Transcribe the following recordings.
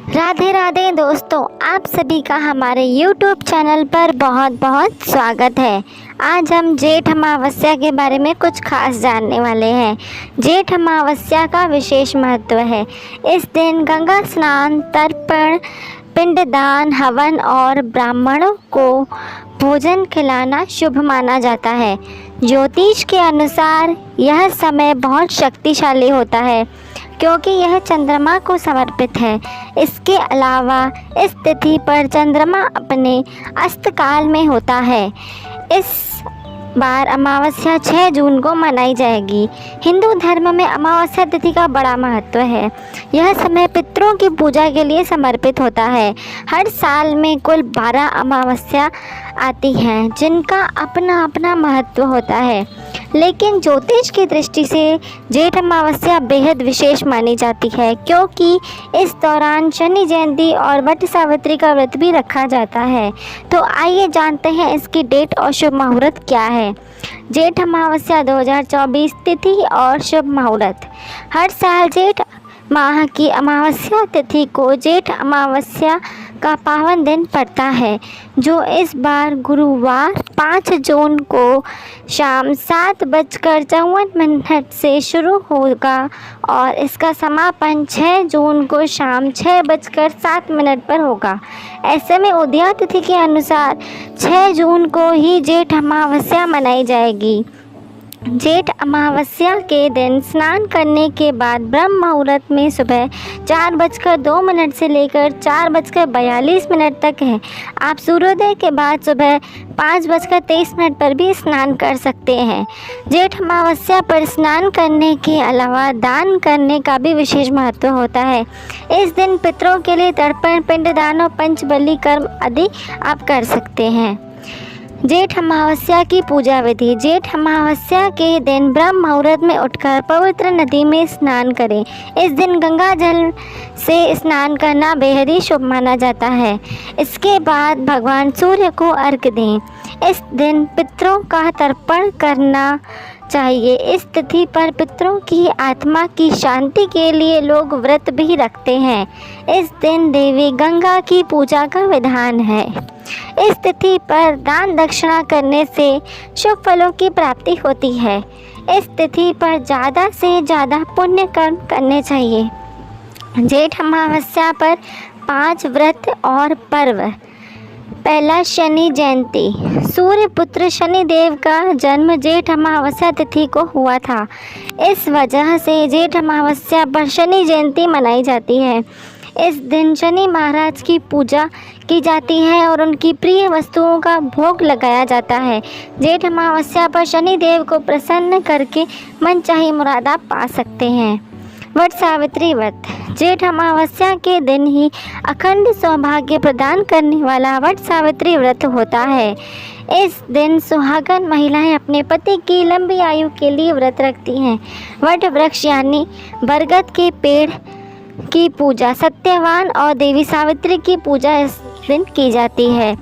राधे राधे दोस्तों, आप सभी का हमारे YouTube चैनल पर बहुत बहुत स्वागत है। आज हम जेठ अमावस्या के बारे में कुछ खास जानने वाले हैं। जेठ अमावस्या का विशेष महत्व है। इस दिन गंगा स्नान, तर्पण, पिंडदान, हवन और ब्राह्मणों को भोजन खिलाना शुभ माना जाता है। ज्योतिष के अनुसार यह समय बहुत शक्तिशाली होता है क्योंकि यह चंद्रमा को समर्पित है। इसके अलावा इस तिथि पर चंद्रमा अपने अस्त काल में होता है। इस बार अमावस्या 6 जून को मनाई जाएगी। हिंदू धर्म में अमावस्या तिथि का बड़ा महत्व है। यह समय पितरों की पूजा के लिए समर्पित होता है। हर साल में कुल 12 अमावस्या आती हैं जिनका अपना अपना महत्व होता है, लेकिन ज्योतिष की दृष्टि से जेठ अमावस्या बेहद विशेष मानी जाती है क्योंकि इस दौरान शनि जयंती और वट सावित्री का व्रत भी रखा जाता है। तो आइए जानते हैं इसकी डेट और शुभ मुहूर्त क्या है। जेठ अमावस्या 2024 तिथि और शुभ मुहूर्त। हर साल जेठ माह की अमावस्या तिथि को जेठ अमावस्या का पावन दिन पड़ता है, जो इस बार गुरुवार 5 जून को शाम 7:54 से शुरू होगा और इसका समापन 6 जून को शाम 6:07 पर होगा। ऐसे में उदया तिथि के अनुसार 6 जून को ही जेठ अमावस्या मनाई जाएगी। जेठ अमावस्या के दिन स्नान करने के बाद ब्रह्म मुहूर्त में सुबह 4:02 से लेकर 4:42 तक है। आप सूर्योदय के बाद सुबह 5:23 पर भी स्नान कर सकते हैं। जेठ अमावस्या पर स्नान करने के अलावा दान करने का भी विशेष महत्व होता है। इस दिन पितरों के लिए तर्पण, पिंडदान और पंचबली कर्म आदि आप कर सकते हैं। जेठ अमावस्या की पूजा विधि। जेठ अमावस्या के दिन ब्रह्म मुहूर्त में उठकर पवित्र नदी में स्नान करें। इस दिन गंगा जल से स्नान करना बेहद ही शुभ माना जाता है। इसके बाद भगवान सूर्य को अर्घ्य दें। इस दिन पितरों का तर्पण करना चाहिए। इस तिथि पर पितरों की आत्मा की शांति के लिए लोग व्रत भी रखते हैं। इस दिन देवी गंगा की पूजा का विधान है। इस तिथि पर दान दक्षिणा करने से शुभ फलों की प्राप्ति होती है। इस तिथि पर ज़्यादा से ज़्यादा पुण्य कर्म करने चाहिए। जेठ अमावस्या पर 5 व्रत और पर्व। पहला, शनि जयंती। सूर्य पुत्र शनि देव का जन्म जेठ अमावस्या तिथि को हुआ था। इस वजह से जेठ अमावस्या पर शनि जयंती मनाई जाती है। इस दिन शनि महाराज की पूजा की जाती है और उनकी प्रिय वस्तुओं का भोग लगाया जाता है। जेठ अमावस्या पर शनि देव को प्रसन्न करके मनचाही मुराद आप पा सकते हैं। वट सावित्री व्रत। जेठ अमावस्या के दिन ही अखंड सौभाग्य प्रदान करने वाला वट सावित्री व्रत होता है। इस दिन सुहागन महिलाएं अपने पति की लंबी आयु के लिए व्रत रखती हैं। वट वृक्ष यानी बरगद के पेड़ की पूजा, सत्यवान और देवी सावित्री की पूजा इस दिन की जाती है।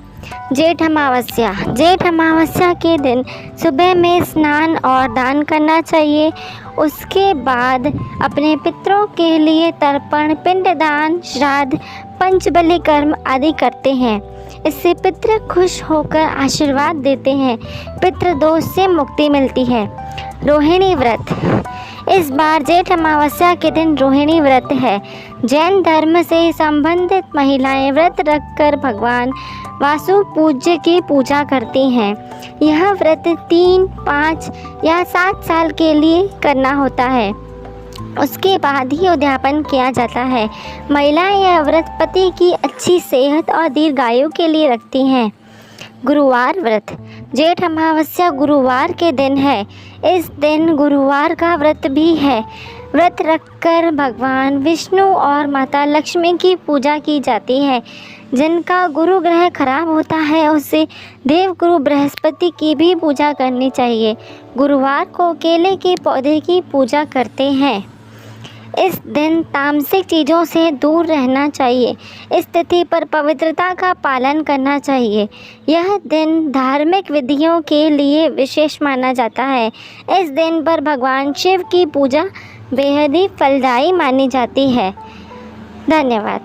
जेठ अमावस्या। जेठ अमावस्या के दिन सुबह में स्नान और दान करना चाहिए। उसके बाद अपने पितरों के लिए तर्पण, पिंडदान, श्राद्ध, पंचबली कर्म आदि करते हैं। इससे पितृ खुश होकर आशीर्वाद देते हैं। पितृ दोष से मुक्ति मिलती है। रोहिणी व्रत। इस बार जेठ अमावस्या के दिन रोहिणी व्रत है। जैन धर्म से संबंधित महिलाएं व्रत रखकर भगवान वासु पूज्य की पूजा करती हैं। यह व्रत 3, 5 या 7 साल के लिए करना होता है। उसके बाद ही उद्यापन किया जाता है। महिलाएं यह व्रत पति की अच्छी सेहत और दीर्घायु के लिए रखती हैं। गुरुवार व्रत। जेठ अमावस्या गुरुवार के दिन है। इस दिन गुरुवार का व्रत भी है। व्रत रखकर भगवान विष्णु और माता लक्ष्मी की पूजा की जाती है। जिनका गुरु ग्रह खराब होता है उसे देवगुरु बृहस्पति की भी पूजा करनी चाहिए। गुरुवार को केले के पौधे की पूजा करते हैं। इस दिन तामसिक चीज़ों से दूर रहना चाहिए। इस तिथि पर पवित्रता का पालन करना चाहिए। यह दिन धार्मिक विधियों के लिए विशेष माना जाता है। इस दिन पर भगवान शिव की पूजा बेहद ही फलदायी मानी जाती है। धन्यवाद।